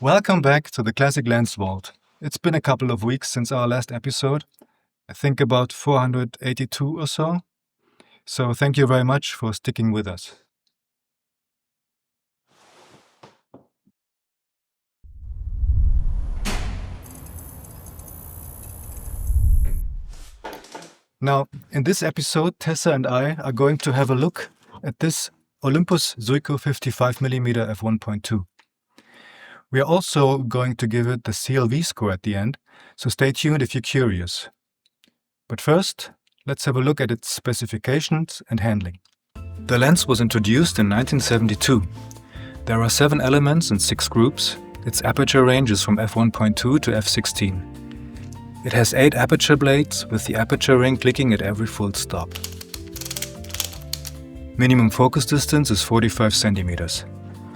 Welcome back to the Classic Lens Vault. It's been a couple of weeks since our last episode. I think about 482 or so. So thank you very much for sticking with us. Now, in this episode, Tessa and I are going to have a look at this Olympus Zuiko 55mm f1.2. We are also going to give it the CLV score at the end, so stay tuned if you're curious. But first, let's have a look at its specifications and handling. The lens was introduced in 1972. There are 7 elements and 6 groups. Its aperture range is from f1.2 to f16. It has 8 aperture blades, with the aperture ring clicking at every full stop. Minimum focus distance is 45 centimeters.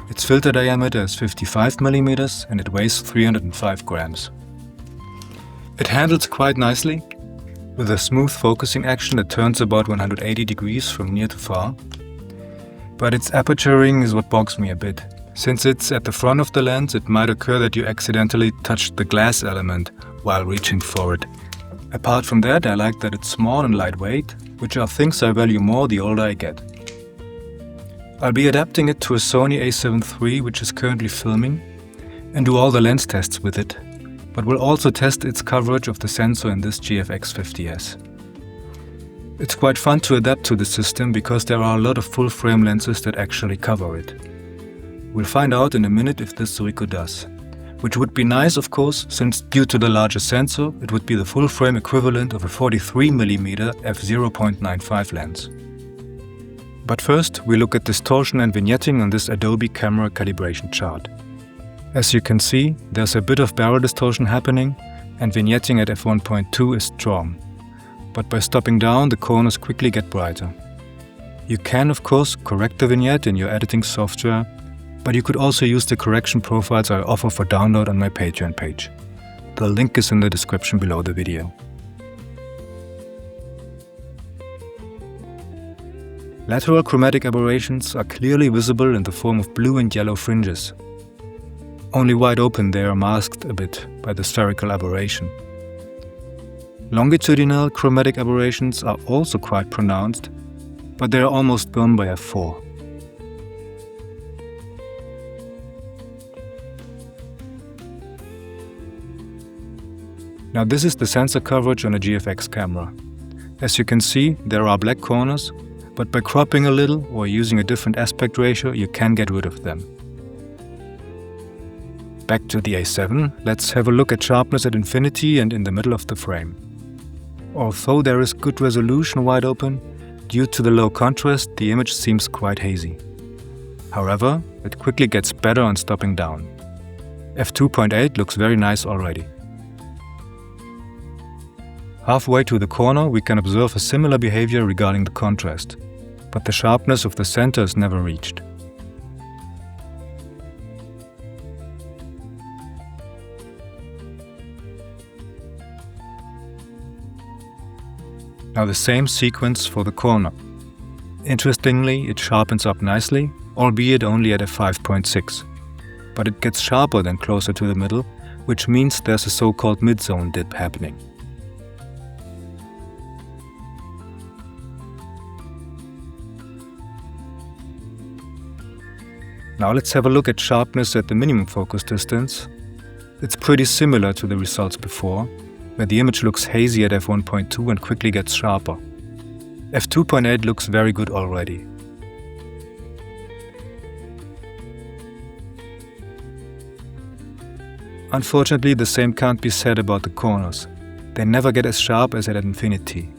Its filter diameter is 55 mm and it weighs 305 grams. It handles quite nicely, with a smooth focusing action that turns about 180 degrees from near to far. But its aperture ring is what bogs me a bit. Since it's at the front of the lens, it might occur that you accidentally touched the glass element while reaching for it. Apart from that, I like that it's small and lightweight, which are things I value more the older I get. I'll be adapting it to a Sony A7III, which is currently filming, and do all the lens tests with it, but will also test its coverage of the sensor in this GFX50S. It's quite fun to adapt to the system because there are a lot of full-frame lenses that actually cover it. We'll find out in a minute if this Zuiko does. Which would be nice, of course, since due to the larger sensor, it would be the full-frame equivalent of a 43mm f0.95 lens. But first, we look at distortion and vignetting on this Adobe camera calibration chart. As you can see, there's a bit of barrel distortion happening, and vignetting at f1.2 is strong. But by stopping down, the corners quickly get brighter. You can, of course, correct the vignette in your editing software, but you could also use the correction profiles I offer for download on my Patreon page. The link is in the description below the video. Lateral chromatic aberrations are clearly visible in the form of blue and yellow fringes. Only wide open they are masked a bit by the spherical aberration. Longitudinal chromatic aberrations are also quite pronounced, but they are almost gone by f4. Now this is the sensor coverage on a GFX camera. As you can see, there are black corners, but by cropping a little or using a different aspect ratio, you can get rid of them. Back to the A7, let's have a look at sharpness at infinity and in the middle of the frame. Although there is good resolution wide open, due to the low contrast, the image seems quite hazy. However, it quickly gets better on stopping down. f2.8 looks very nice already. Halfway to the corner, we can observe a similar behavior regarding the contrast, but the sharpness of the center is never reached. Now the same sequence for the corner. Interestingly, it sharpens up nicely, albeit only at a 5.6. But it gets sharper than closer to the middle, which means there's a so-called mid-zone dip happening. Now let's have a look at sharpness at the minimum focus distance. It's pretty similar to the results before, where the image looks hazy at f1.2 and quickly gets sharper. f2.8 looks very good already. Unfortunately, the same can't be said about the corners. They never get as sharp as at infinity.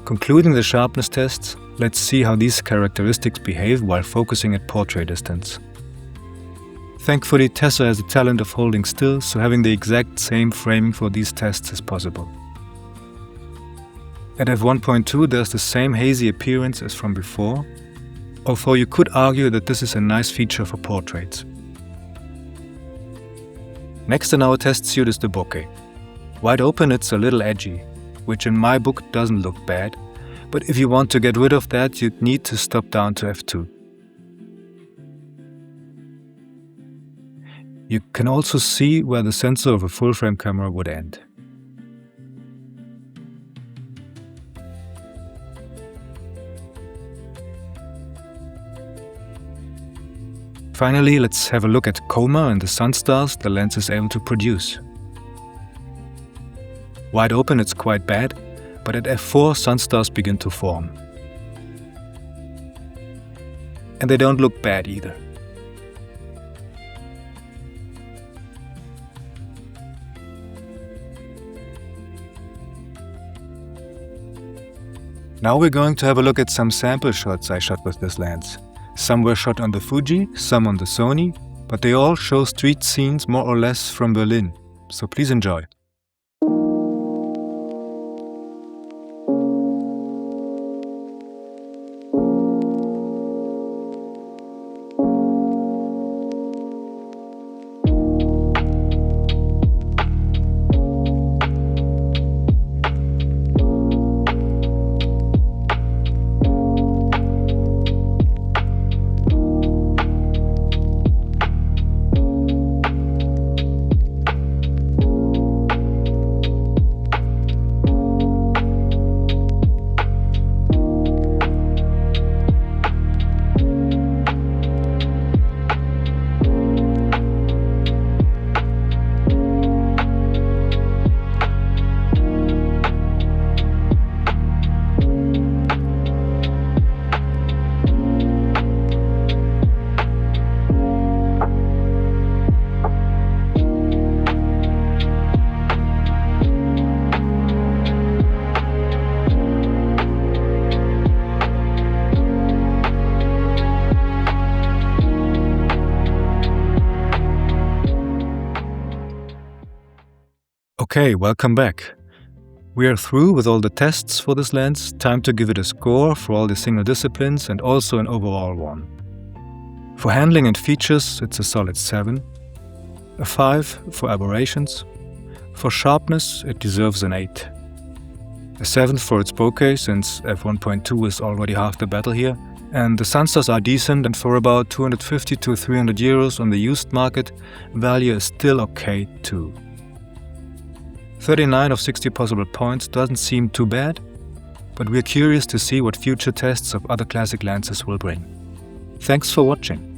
Concluding the sharpness tests, let's see how these characteristics behave while focusing at portrait distance. Thankfully, Tessa has the talent of holding still, so having the exact same framing for these tests is possible. At f1.2 there's the same hazy appearance as from before, although you could argue that this is a nice feature for portraits. Next in our test suite is the Bokeh. Wide open it's a little edgy, which in my book doesn't look bad, but if you want to get rid of that you'd need to stop down to f2. You can also see where the sensor of a full-frame camera would end. Finally, let's have a look at Coma and the sunstars the lens is able to produce. Wide open it's quite bad, but at f4 sunstars begin to form. And they don't look bad either. Now we're going to have a look at some sample shots I shot with this lens. Some were shot on the Fuji, some on the Sony, but they all show street scenes more or less from Berlin, so please enjoy. Okay, welcome back. We are through with all the tests for this lens, time to give it a score for all the single disciplines and also an overall one. For handling and features it's a solid 7, a 5 for aberrations, for sharpness it deserves an 8, a 7 for its bokeh since f1.2 is already half the battle here, and the sunstars are decent and for about 250 to 300 euros on the used market, value is still okay too. 39 of 60 possible points doesn't seem too bad, but we're curious to see what future tests of other classic lenses will bring. Thanks for watching.